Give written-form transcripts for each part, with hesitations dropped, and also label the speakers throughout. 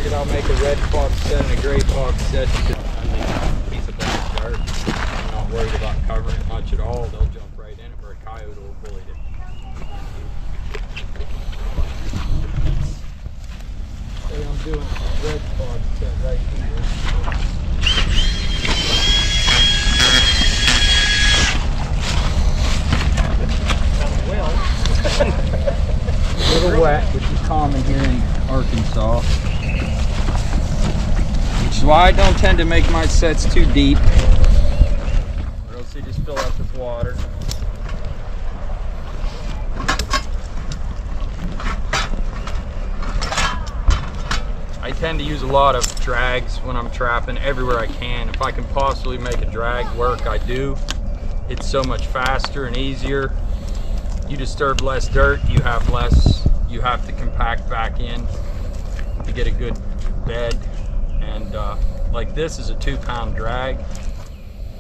Speaker 1: figured I'll make a red fox set and a gray fox set because I mean, a piece of black dirt. I'm not worried about covering it much at all. They'll jump right in it, or a coyote will avoid it. Say I'm doing a red fox set right here. A little wet, which is common here in Arkansas. Which is why I don't tend to make my sets too deep, or else they just fill up with water. I tend to use a lot of drags when I'm trapping everywhere I can. If I can possibly make a drag work, I do. It's so much faster and easier. You disturb less dirt, you have to compact back in to get a good bed. And like this is a 2-pound drag.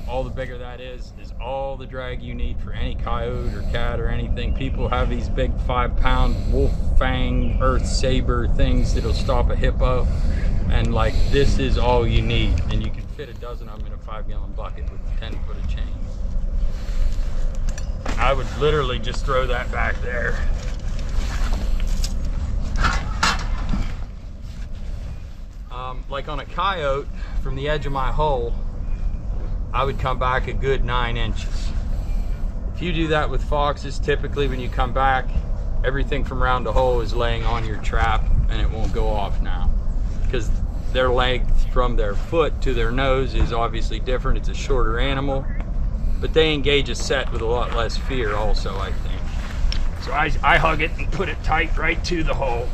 Speaker 1: All the bigger that is all the drag you need for any coyote or cat or anything. People have these big 5-pound wolf fang, earth saber things that'll stop a hippo. And like this is all you need. And you can fit a dozen of them in a 5-gallon bucket with 10-foot of chain. I would literally just throw that back there. Like on a coyote, from the edge of my hole, I would come back a good 9 inches. If you do that with foxes, typically when you come back, everything from around the hole is laying on your trap and it won't go off now. Because their length from their foot to their nose is obviously different. It's a shorter animal. But they engage a set with a lot less fear also, I think. So I hug it and put it tight right to the hole.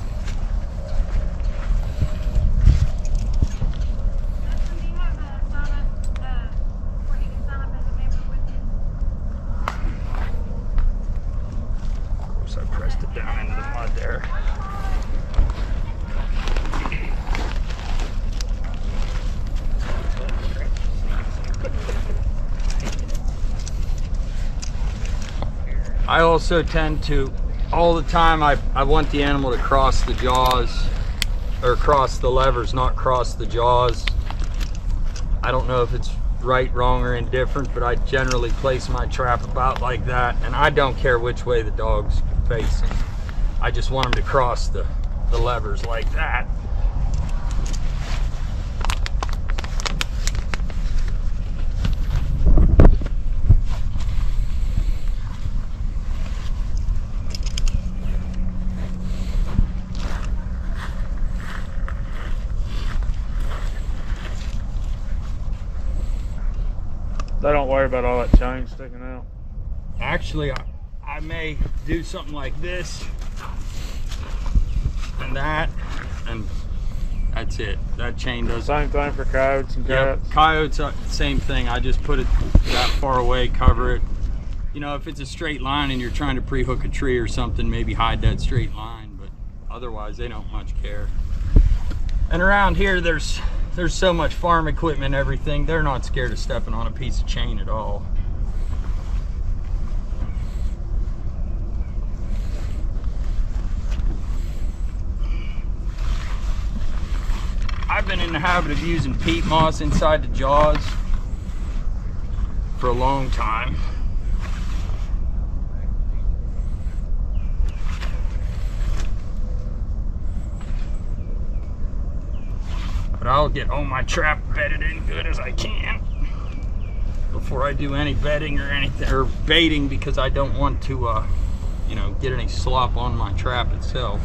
Speaker 1: Of course, I pressed it down into the mud there. I also tend to, all the time, I want the animal to cross the jaws, or cross the levers, not cross the jaws. I don't know if it's right, wrong, or indifferent, but I generally place my trap about like that, and I don't care which way the dog's facing. I just want them to cross the levers like that.
Speaker 2: They don't worry about all that chain sticking out.
Speaker 1: Actually, I may do something like this and that, and that's it. That chain does.
Speaker 2: Same thing for coyotes and cats.
Speaker 1: Yep, coyotes, same thing. I just put it that far away, cover it. You know, if it's a straight line and you're trying to pre-hook a tree or something, maybe hide that straight line, but otherwise they don't much care. And around here, there's so much farm equipment and everything, they're not scared of stepping on a piece of chain at all. I've been in the habit of using peat moss inside the jaws for a long time. But I'll get all my trap bedded in good as I can before I do any bedding or anything, or baiting, because I don't want to, you know, get any slop on my trap itself.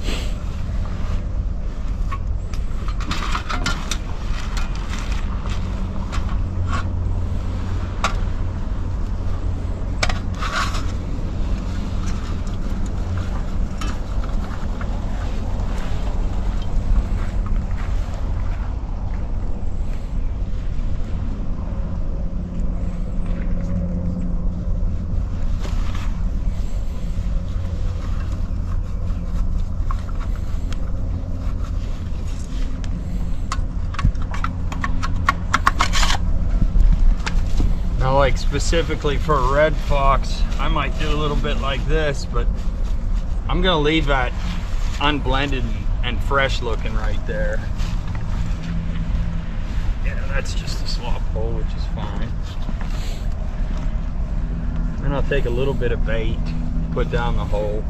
Speaker 1: Like specifically for a red fox, I might do a little bit like this, but I'm gonna leave that unblended and fresh looking right there. That's just a slop hole, which is fine. And I'll take a little bit of bait, put down the hole.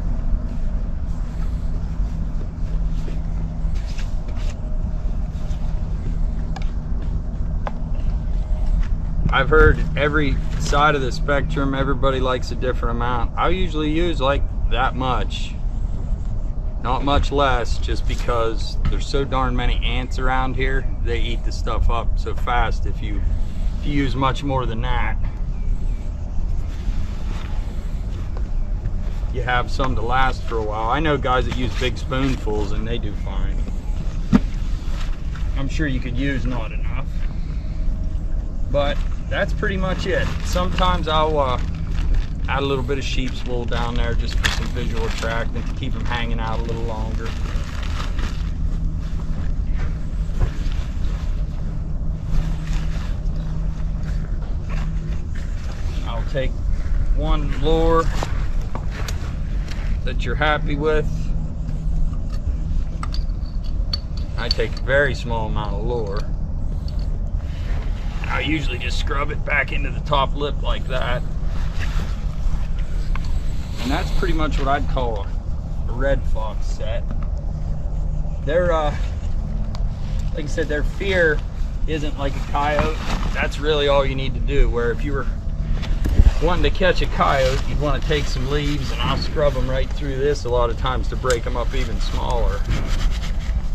Speaker 1: I've heard every side of the spectrum, everybody likes a different amount. I usually use like that much. Not much less, just because there's so darn many ants around here. They eat the stuff up so fast if you use much more than that. You have some to last for a while. I know guys that use big spoonfuls and they do fine. I'm sure you could use not enough. But that's pretty much it. Sometimes I'll add a little bit of sheep's wool down there just for some visual attractant to keep them hanging out a little longer. I'll take one lure that you're happy with. I take a very small amount of lure. I usually just scrub it back into the top lip like that. And that's pretty much what I'd call a red fox set. They're, like I said, their fear isn't like a coyote. That's really all you need to do. Where if you were wanting to catch a coyote, you'd want to take some leaves, and I'll scrub them right through this a lot of times to break them up even smaller.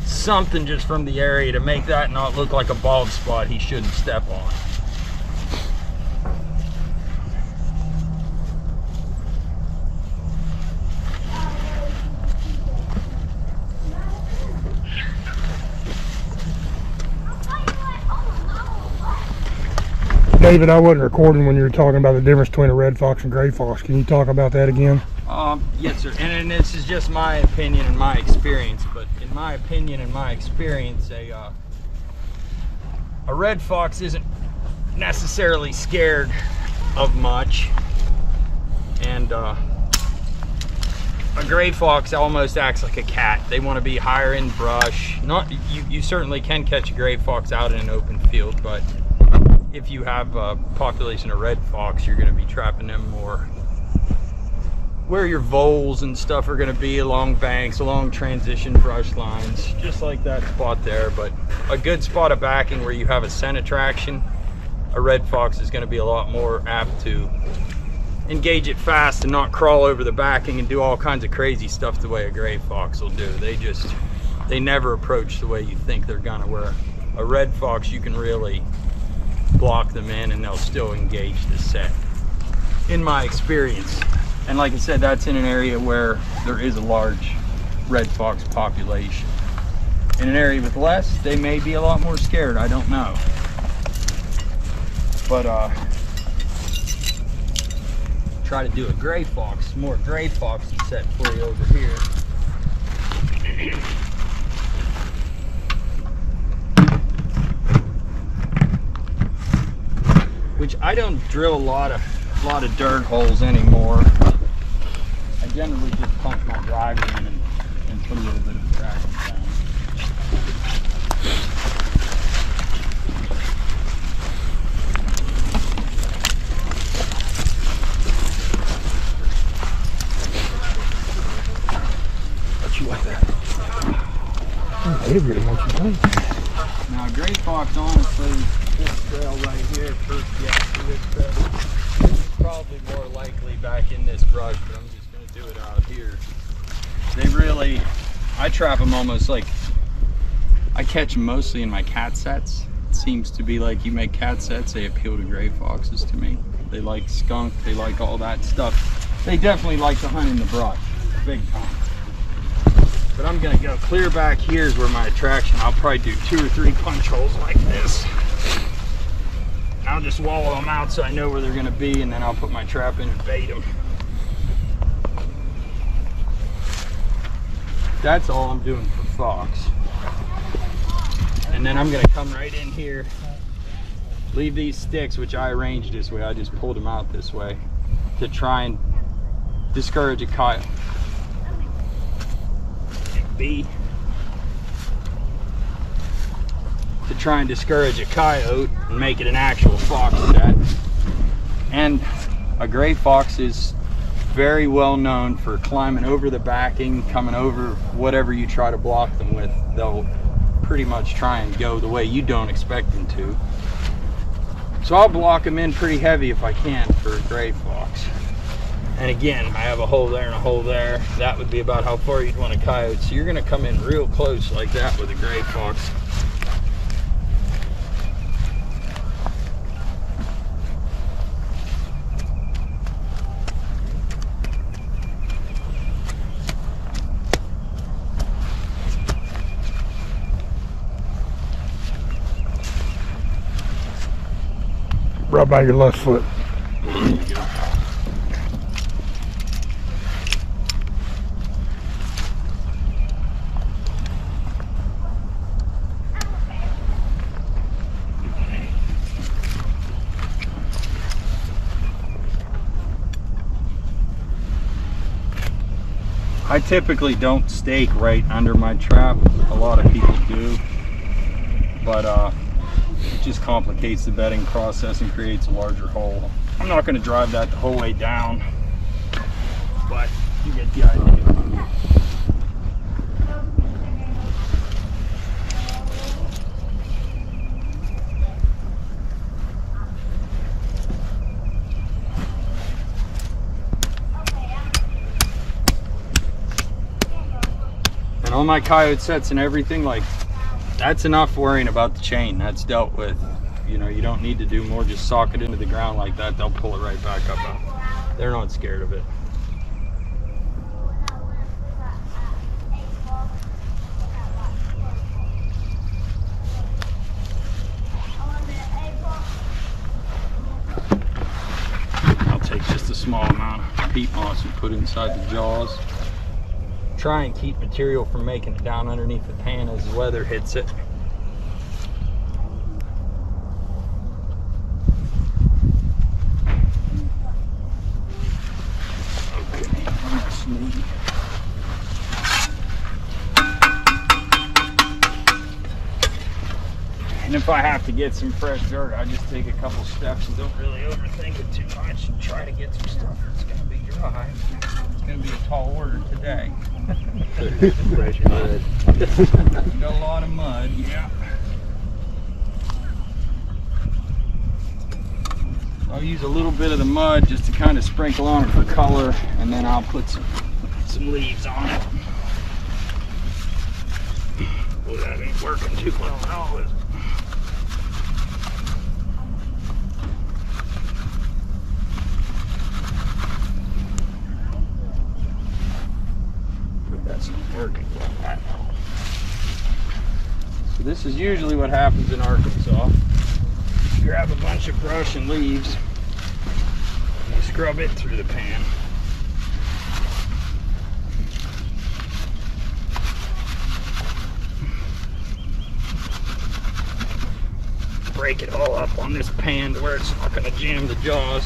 Speaker 1: Something just from the area to make that not look like a bald spot he shouldn't step on.
Speaker 3: David, I wasn't recording when you were talking about the difference between a red fox and gray fox. Can you talk about that again?
Speaker 1: Yes, sir. And this is just my opinion and my experience. But in my opinion and my experience, a red fox isn't necessarily scared of much, and a gray fox almost acts like a cat. They want to be higher in brush. You certainly can catch a gray fox out in an open field, but if you have a population of red fox, you're going to be trapping them more where your voles and stuff are going to be, along banks, along transition brush lines, just like that spot there. But a good spot of backing where you have a scent attraction, a red fox is going to be a lot more apt to engage it fast and not crawl over the backing and do all kinds of crazy stuff the way a gray fox will do. They never approach the way you think they're gonna. Where a red fox, you can really block them in and they'll still engage the set, in my experience. And like I said, that's in an area where there is a large red fox population. In an area with less, they may be a lot more scared, I don't know. But try to do a gray fox, more gray fox set for you over here. Which I don't drill a lot of dirt holes anymore. I generally just pump my driver in and put a little bit of traction down.
Speaker 3: What you like that? They really want you to play.
Speaker 1: Now, gray fox, honestly, this trail right here, it's probably more likely back in this brush, but I'm just going to do it out here. I trap them almost like, I catch them mostly in my cat sets. It seems to be like you make cat sets, they appeal to gray foxes to me. They like skunk, they like all that stuff. They definitely like to hunt in the brush, big time. But I'm gonna go clear back here is where my attraction. I'll probably do 2 or 3 punch holes like this. I'll just wallow them out so I know where they're gonna be, and then I'll put my trap in and bait them. That's all I'm doing for fox. And then I'm gonna come right in here, leave these sticks, which I arranged this way. I just pulled them out this way to try and discourage a coyote. To try and discourage a coyote and make it an actual fox set. And a gray fox is very well known for climbing over the backing, coming over whatever you try to block them with. They'll pretty much try and go the way you don't expect them to. So I'll block them in pretty heavy if I can for a gray fox. And again, I have a hole there and a hole there. That would be about how far you'd want a coyote. So you're gonna come in real close like that with a gray fox.
Speaker 3: Right by your left foot.
Speaker 1: There you go. I typically don't stake right under my trap. A lot of people do, but it just complicates the bedding process and creates a larger hole. I'm not going to drive that the whole way down, but you get the idea. And all my coyote sets and everything, like, that's enough worrying about the chain. That's dealt with. You know, you don't need to do more. Just sock it into the ground like that. They'll pull it right back up. They're not scared of it. I'll take just a small amount of peat moss and put inside the jaws. Try and keep material from making it down underneath the pan as the weather hits it. Okay, that's neat. And if I have to get some fresh dirt, I just take a couple steps and don't really overthink it too much and try to get some stuff that's going to be dry. It's going to be a tall order today.
Speaker 3: Fresh mud.
Speaker 1: Got a lot of mud, yeah. I'll use a little bit of the mud just to kind of sprinkle on it for color, and then I'll put some leaves on it. Boy, that ain't working too well at all, is it? That's not working well. So this is usually what happens in Arkansas. You grab a bunch of brush and leaves and you scrub it through the pan. Break it all up on this pan to where it's not going to jam the jaws.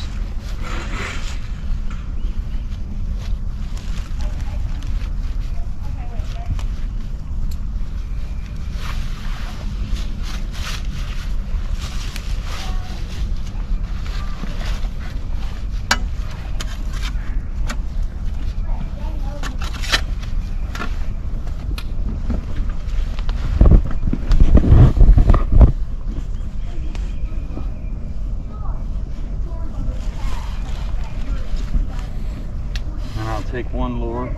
Speaker 1: Take one lure,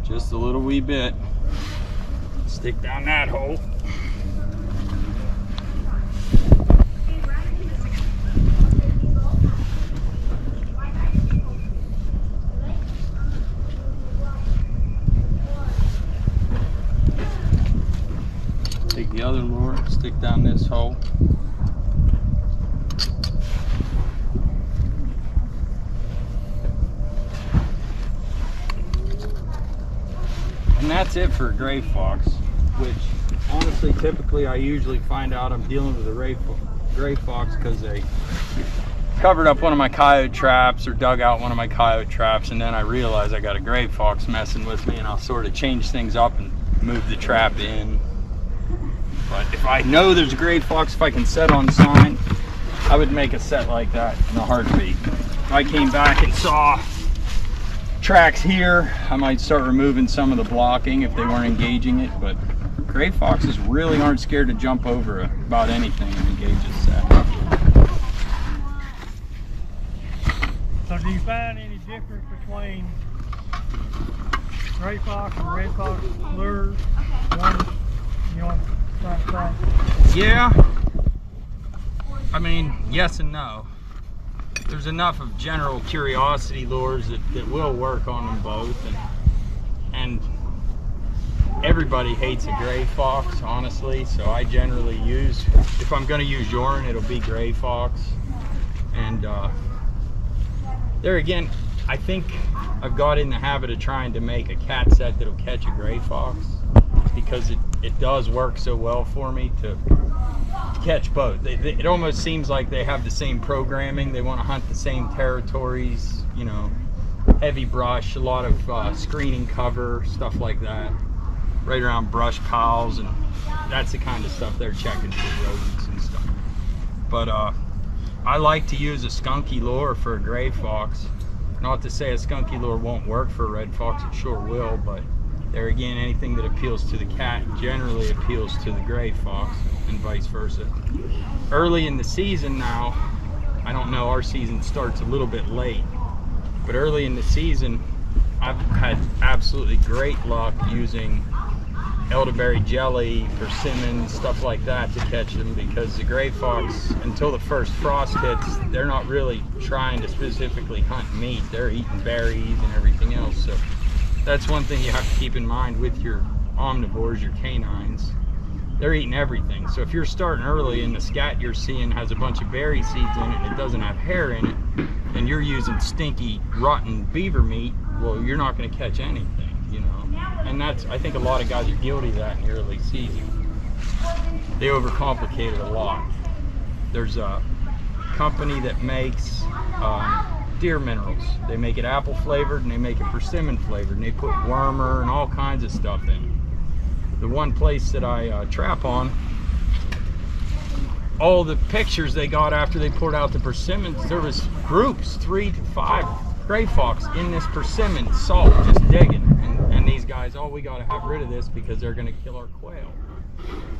Speaker 1: just a little wee bit, stick down that hole. Take the other lure, stick down this hole. And that's it for a gray fox, which honestly, typically I usually find out I'm dealing with a gray fox because they covered up one of my coyote traps or dug out one of my coyote traps, and then I realize I got a gray fox messing with me, and I'll sort of change things up and move the trap in. But if I know there's a gray fox, if I can set on sign, I would make a set like that in a heartbeat. If I came back and saw tracks here, I might start removing some of the blocking if they weren't engaging it, but gray foxes really aren't scared to jump over about anything and engage a set.
Speaker 4: So do you find any difference between gray fox and red fox lures? One, you know what I'm trying to say?
Speaker 1: Yeah. I mean, yes and no. There's enough of general curiosity lures that will work on them both, and everybody hates a gray fox, honestly, so I generally use, if I'm going to use Yorin, it'll be gray fox. And there again, I think I've got in the habit of trying to make a cat set that'll catch a gray fox, because it does work so well for me to catch both. It almost seems like they have the same programming. They want to hunt the same territories, you know, heavy brush, a lot of screening cover, stuff like that, right around brush piles, and that's the kind of stuff they're checking for rodents and stuff. But I like to use a skunky lure for a gray fox. Not to say a skunky lure won't work for a red fox, it sure will, but there again, anything that appeals to the cat generally appeals to the gray fox, and vice versa. Early in the season now, I don't know, our season starts a little bit late, but early in the season, I've had absolutely great luck using elderberry jelly, persimmon, stuff like that to catch them, because the gray fox, until the first frost hits, they're not really trying to specifically hunt meat. They're eating berries and everything else. So that's one thing you have to keep in mind with your omnivores, your canines. They're eating everything. So if you're starting early and the scat you're seeing has a bunch of berry seeds in it and it doesn't have hair in it, and you're using stinky, rotten beaver meat, well, you're not going to catch anything, you know. And that's, I think a lot of guys are guilty of that in the early season. They overcomplicate it a lot. There's a company that makes deer minerals. They make it apple flavored and they make it persimmon flavored, and they put wormer and all kinds of stuff in. The one place that I trap on, all the pictures they got after they poured out the persimmons, there was groups, 3 to 5 gray fox in this persimmon salt just digging, and these guys, oh, we got to have rid of this because they're going to kill our quail.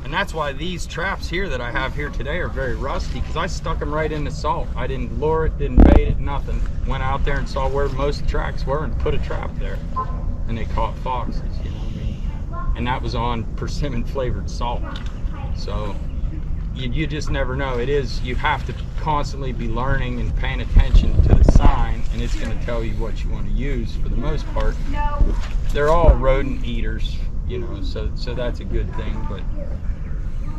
Speaker 1: And that's why these traps here that I have here today are very rusty, because I stuck them right in the salt. I didn't lure it, didn't bait it, nothing. Went out there and saw where most tracks were and put a trap there, and they caught foxes, you know what I mean? And that was on persimmon flavored salt. So you just never know. It is, you have to constantly be learning and paying attention to the sign, and it's going to tell you what you want to use for the most part. They're all rodent eaters, you know, so that's a good thing. But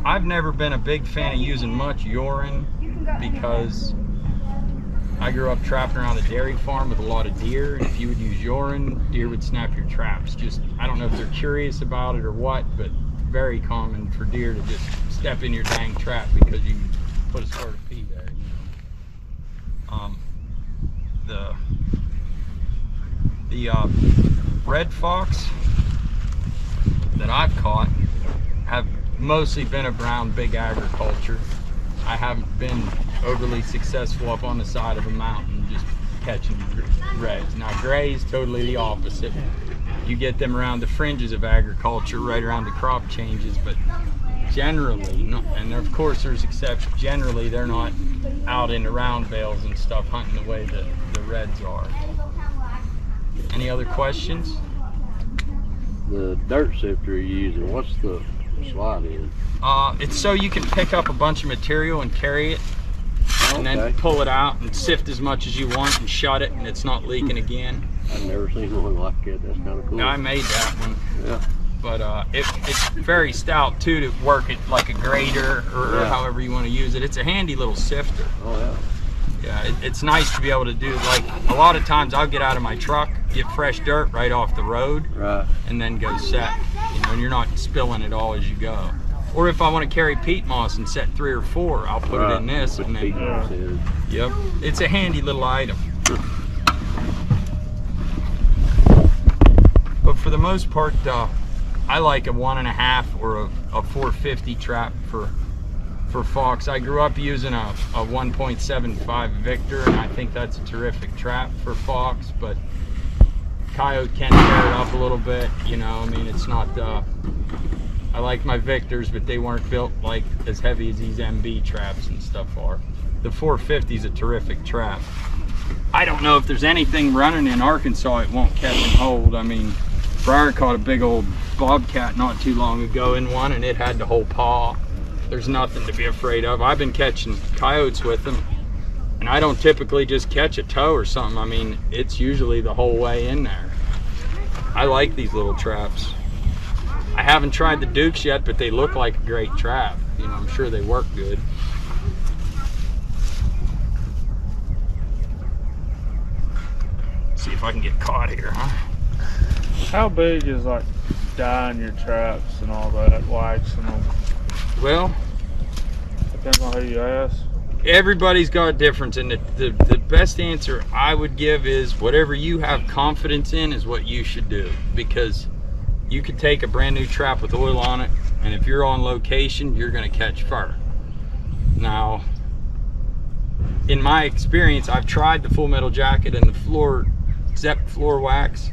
Speaker 1: I've never been a big fan of using much Yorin, because I grew up trapping around a dairy farm with a lot of deer, and if you would use Yorin, deer would snap your traps. Just, I don't know if they're curious about it or what, but very common for deer to just step in your dang trap because you put a squirt of pee there, you know. The red fox that I've caught have mostly been around big agriculture. I haven't been overly successful up on the side of a mountain just catching reds. Now grays, totally the opposite. You get them around the fringes of agriculture, right around the crop changes, but generally, and of course there's exceptions, generally they're not out in the round bales and stuff hunting the way that the reds are. Any other questions?
Speaker 3: The dirt sifter you're using, what's the slide in?
Speaker 1: It's so you can pick up a bunch of material and carry it, and then pull it out and sift as much as you want and shut it, and it's not leaking again.
Speaker 3: I've never seen one like that. That's kind of cool.
Speaker 1: I made that one.
Speaker 3: Yeah.
Speaker 1: But it's very stout too to work it like a grater or however you want to use it. It's a handy little sifter.
Speaker 3: Oh yeah.
Speaker 1: Yeah, it's nice to be able to do, like a lot of times I'll get out of my truck, get fresh dirt right off the road,
Speaker 3: right, and
Speaker 1: then go set, you know, and you're not spilling it all as you go. Or if I want to carry peat moss and set 3 or 4, I'll put it in this, and then, yep, it's a handy little item. But for the most part, I like a 1.5 or a 450 trap for fox. I grew up using a 1.75 Victor, and I think that's a terrific trap for fox, but coyote can tear it up a little bit, you know. I mean, it's not I like my Victors, but they weren't built like as heavy as these MB traps and stuff are. The 450 is a terrific trap. I don't know if there's anything running in Arkansas it won't catch and hold. I mean, Briar caught a big old bobcat not too long ago in one, and it had the whole paw. There's nothing to be afraid of. I've been catching coyotes with them, and I don't typically just catch a toe or something. I mean, it's usually the whole way in there. I like these little traps. I haven't tried the Dukes yet, but they look like a great trap. You know, I'm sure they work good. See if I can get caught here, huh?
Speaker 2: How big is like dyeing your traps and all that, waxing them?
Speaker 1: Well,
Speaker 2: Depends on who you ask.
Speaker 1: everybody's got a difference, and the best answer I would give is whatever you have confidence in is what you should do, because you could take a brand new trap with oil on it, and if you're on location, you're going to catch fur. Now, in my experience, I've tried the Full Metal Jacket and the Zepp floor wax.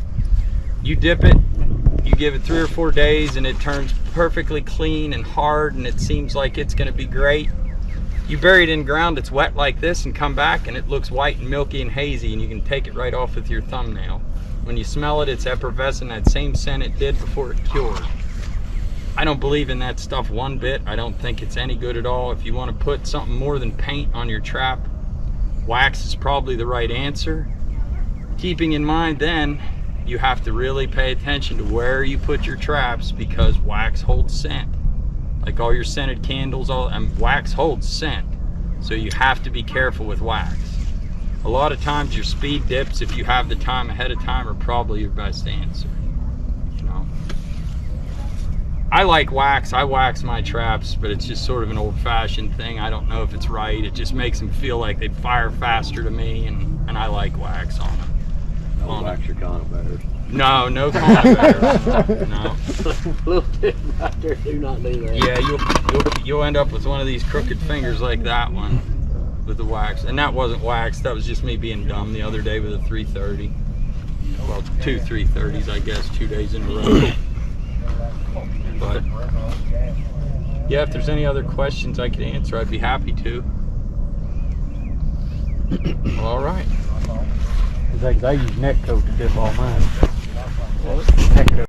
Speaker 1: You dip it, you give it 3 or 4 days, and it turns perfectly clean and hard, and it seems like it's going to be great. You bury it in ground that's wet like this and come back, and it looks white and milky and hazy, and you can take it right off with your thumbnail. When you smell it, it's effervescent, that same scent it did before it cured. I don't believe in that stuff one bit. I don't think it's any good at all. If you want to put something more than paint on your trap, wax is probably the right answer. Keeping in mind then, you have to really pay attention to where you put your traps, because wax holds scent. Like all your scented candles, wax holds scent. So you have to be careful with wax. A lot of times your speed dips, if you have the time ahead of time, are probably your best answer. You know, I like wax. I wax my traps, but it's just sort of an old-fashioned thing. I don't know if it's right. It just makes them feel like they fire faster to me, and I like wax on them.
Speaker 3: Don't wax your conibears.
Speaker 1: No, no conibears. No.
Speaker 3: Little tip right there, do not do that.
Speaker 1: Yeah, you'll end up with one of these crooked fingers like that one with the wax. And that wasn't wax, that was just me being dumb the other day with a 330. Well, 2 330s, I guess, 2 days in a row. But yeah, if there's any other questions I could answer, I'd be happy to. Well, all right.
Speaker 4: They use neck coat to dip all mine.
Speaker 2: Neck coat.